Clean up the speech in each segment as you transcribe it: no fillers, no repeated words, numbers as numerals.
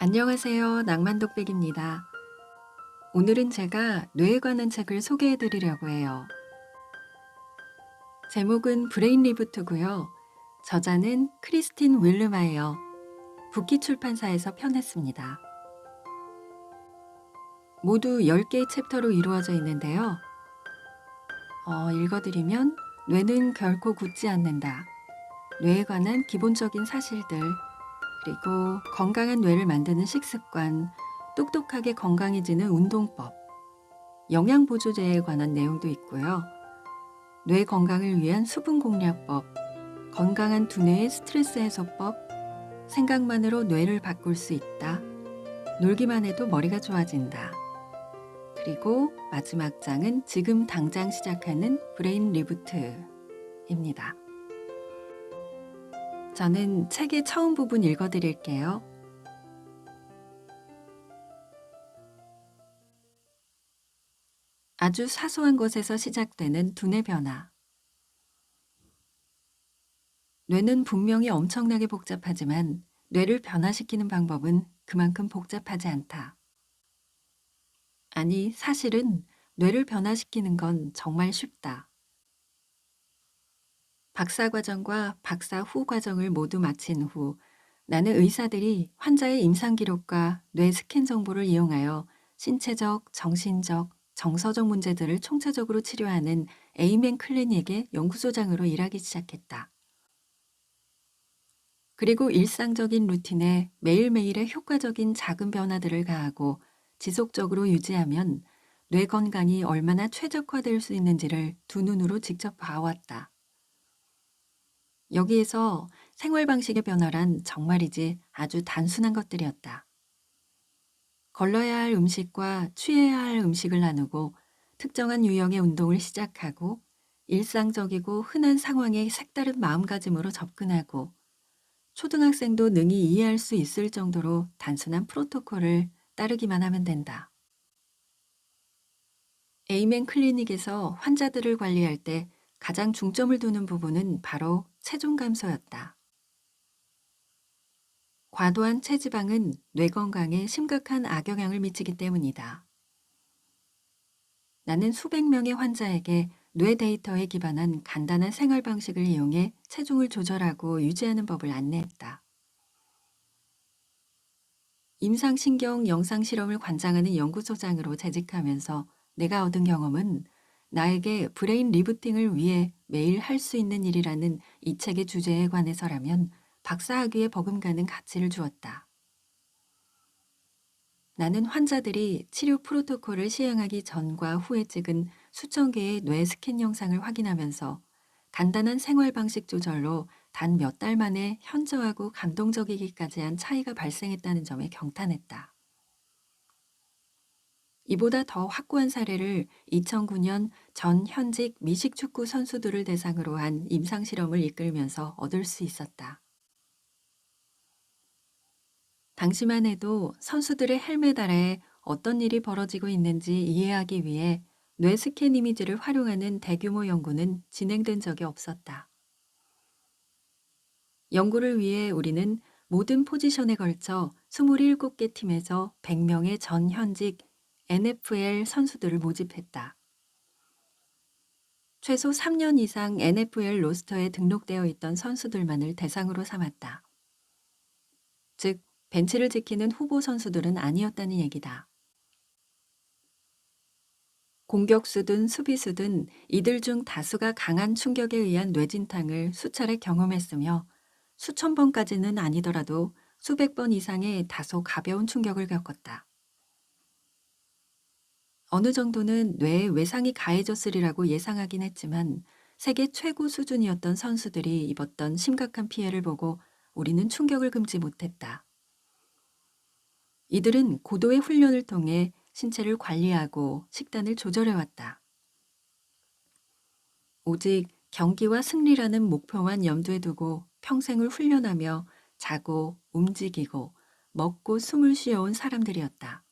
안녕하세요. 낭만독백입니다. 오늘은 제가 뇌에 관한 책을 소개해 드리려고 해요. 제목은 브레인 리부트고요. 저자는 크리스틴 윌르마예요. 북키 출판사에서 편했습니다. 모두 10개의 챕터로 이루어져 있는데요. 읽어드리면 뇌는 결코 굳지 않는다. 뇌에 관한 기본적인 사실들, 그리고 건강한 뇌를 만드는 식습관, 똑똑하게 건강해지는 운동법, 영양보조제에 관한 내용도 있고요. 뇌 건강을 위한 수분 공략법, 건강한 두뇌의 스트레스 해소법, 생각만으로 뇌를 바꿀 수 있다. 놀기만 해도 머리가 좋아진다. 그리고 마지막 장은 지금 당장 시작하는 브레인 리부트입니다. 저는 책의 처음 부분 읽어드릴게요. 아주 사소한 것에서 시작되는 두뇌 변화. 뇌는 분명히 엄청나게 복잡하지만 뇌를 변화시키는 방법은 그만큼 복잡하지 않다. 아니, 사실은 뇌를 변화시키는 건 정말 쉽다. 박사 과정과 박사 후 과정을 모두 마친 후 나는 의사들이 환자의 임상 기록과 뇌 스캔 정보를 이용하여 신체적, 정신적, 정서적 문제들을 총체적으로 치료하는 에이멘 클리닉의 연구소장으로 일하기 시작했다. 그리고 일상적인 루틴에 매일매일의 효과적인 작은 변화들을 가하고 지속적으로 유지하면 뇌 건강이 얼마나 최적화될 수 있는지를 두 눈으로 직접 봐왔다. 여기에서 생활 방식의 변화란 정말이지 아주 단순한 것들이었다. 걸러야 할 음식과 취해야 할 음식을 나누고 특정한 유형의 운동을 시작하고 일상적이고 흔한 상황에 색다른 마음가짐으로 접근하고 초등학생도 능히 이해할 수 있을 정도로 단순한 프로토콜을 따르기만 하면 된다. 에이멘 클리닉에서 환자들을 관리할 때 가장 중점을 두는 부분은 바로 체중 감소였다. 과도한 체지방은 뇌 건강에 심각한 악영향을 미치기 때문이다. 나는 수백 명의 환자에게 뇌 데이터에 기반한 간단한 생활 방식을 이용해 체중을 조절하고 유지하는 법을 안내했다. 임상신경 영상 실험을 관장하는 연구소장으로 재직하면서 내가 얻은 경험은 나에게 브레인 리부팅을 위해 매일 할 수 있는 일이라는 이 책의 주제에 관해서라면 박사학위에 버금가는 가치를 주었다. 나는 환자들이 치료 프로토콜을 시행하기 전과 후에 찍은 수천 개의 뇌 스캔 영상을 확인하면서 간단한 생활 방식 조절로 단 몇 달 만에 현저하고 감동적이기까지 한 차이가 발생했다는 점에 경탄했다. 이보다 더 확고한 사례를 2009년 전 현직 미식축구 선수들을 대상으로 한 임상실험을 이끌면서 얻을 수 있었다. 당시만 해도 선수들의 헬멧 아래에 어떤 일이 벌어지고 있는지 이해하기 위해 뇌 스캔 이미지를 활용하는 대규모 연구는 진행된 적이 없었다. 연구를 위해 우리는 모든 포지션에 걸쳐 27개 팀에서 100명의 전 현직 NFL 선수들을 모집했다. 최소 3년 이상 NFL 로스터에 등록되어 있던 선수들만을 대상으로 삼았다. 즉, 벤치를 지키는 후보 선수들은 아니었다는 얘기다. 공격수든 수비수든 이들 중 다수가 강한 충격에 의한 뇌진탕을 수차례 경험했으며 수천 번까지는 아니더라도 수백 번 이상의 다소 가벼운 충격을 겪었다. 어느 정도는 뇌에 외상이 가해졌으리라고 예상하긴 했지만 세계 최고 수준이었던 선수들이 입었던 심각한 피해를 보고 우리는 충격을 금치 못했다. 이들은 고도의 훈련을 통해 신체를 관리하고 식단을 조절해왔다. 오직 경기와 승리라는 목표만 염두에 두고 평생을 훈련하며 자고 움직이고 먹고 숨을 쉬어온 사람들이었다.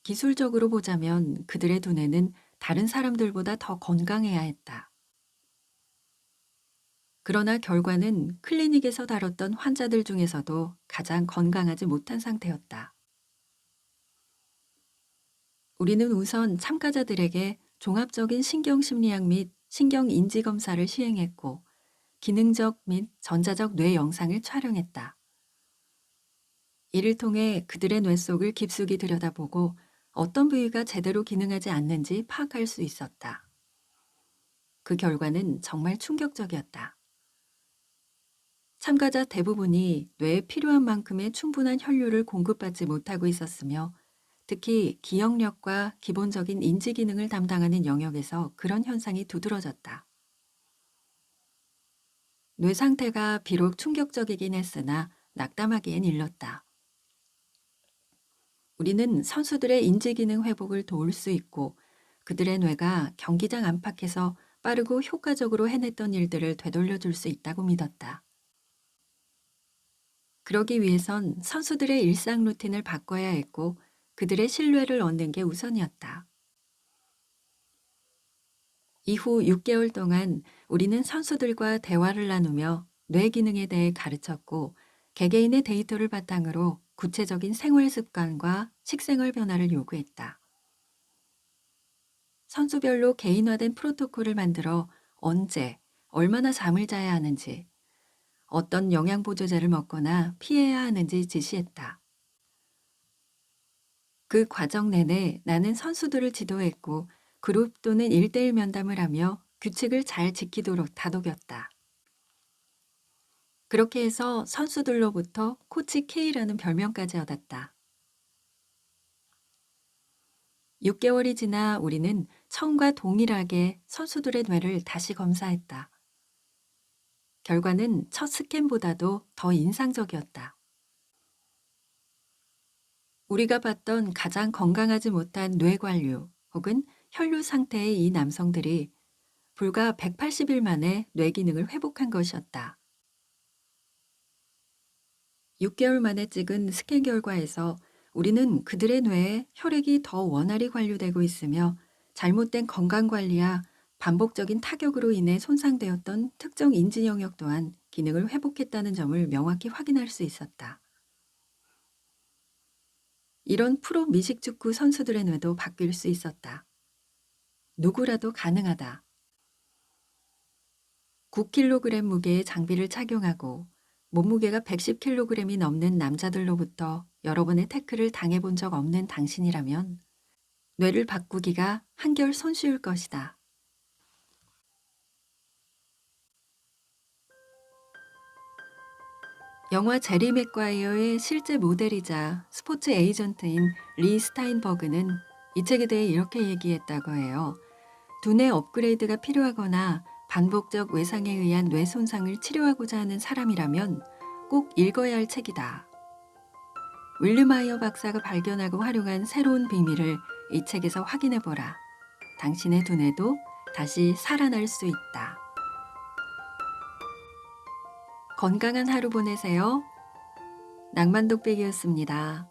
기술적으로 보자면 그들의 두뇌는 다른 사람들보다 더 건강해야 했다. 그러나 결과는 클리닉에서 다뤘던 환자들 중에서도 가장 건강하지 못한 상태였다. 우리는 우선 참가자들에게 종합적인 신경심리학 및 신경인지 검사를 시행했고 기능적 및 전자적 뇌 영상을 촬영했다. 이를 통해 그들의 뇌 속을 깊숙이 들여다보고 어떤 부위가 제대로 기능하지 않는지 파악할 수 있었다. 그 결과는 정말 충격적이었다. 참가자 대부분이 뇌에 필요한 만큼의 충분한 혈류를 공급받지 못하고 있었으며 특히 기억력과 기본적인 인지 기능을 담당하는 영역에서 그런 현상이 두드러졌다. 뇌 상태가 비록 충격적이긴 했으나 낙담하기엔 일렀다. 우리는 선수들의 인지 기능 회복을 도울 수 있고 그들의 뇌가 경기장 안팎에서 빠르고 효과적으로 해냈던 일들을 되돌려 줄 수 있다고 믿었다. 그러기 위해선 선수들의 일상 루틴을 바꿔야 했고 그들의 신뢰를 얻는 게 우선이었다. 이후 6개월 동안 우리는 선수들과 대화를 나누며 뇌 기능에 대해 가르쳤고 개개인의 데이터를 바탕으로 구체적인 생활 습관과 식생활 변화를 요구했다. 선수별로 개인화된 프로토콜을 만들어 언제, 얼마나 잠을 자야 하는지, 어떤 영양보조제를 먹거나 피해야 하는지 지시했다. 그 과정 내내 나는 선수들을 지도했고 그룹 또는 1대1 면담을 하며 규칙을 잘 지키도록 다독였다. 그렇게 해서 선수들로부터 코치 K라는 별명까지 얻었다. 6개월이 지나 우리는 처음과 동일하게 선수들의 뇌를 다시 검사했다. 결과는 첫 스캔보다도 더 인상적이었다. 우리가 봤던 가장 건강하지 못한 뇌관류 혹은 혈류 상태의 이 남성들이 불과 180일 만에 뇌 기능을 회복한 것이었다. 6개월 만에 찍은 스캔 결과에서 우리는 그들의 뇌에 혈액이 더 원활히 관류되고 있으며 잘못된 건강관리와 반복적인 타격으로 인해 손상되었던 특정 인지 영역 또한 기능을 회복했다는 점을 명확히 확인할 수 있었다. 이런 프로 미식축구 선수들의 뇌도 바뀔 수 있었다. 누구라도 가능하다. 9kg 무게의 장비를 착용하고 몸무게가 110kg이 넘는 남자들로부터 여러 번의 태클을 당해본 적 없는 당신이라면 뇌를 바꾸기가 한결 손쉬울 것이다. 영화 제리 맥과이어의 실제 모델이자 스포츠 에이전트인 리 스타인버그는 이 책에 대해 이렇게 얘기했다고 해요. 두뇌 업그레이드가 필요하거나 반복적 외상에 의한 뇌 손상을 치료하고자 하는 사람이라면 꼭 읽어야 할 책이다. 윌리마이어 박사가 발견하고 활용한 새로운 비밀을 이 책에서 확인해보라. 당신의 두뇌도 다시 살아날 수 있다. 건강한 하루 보내세요. 낭만독백이었습니다.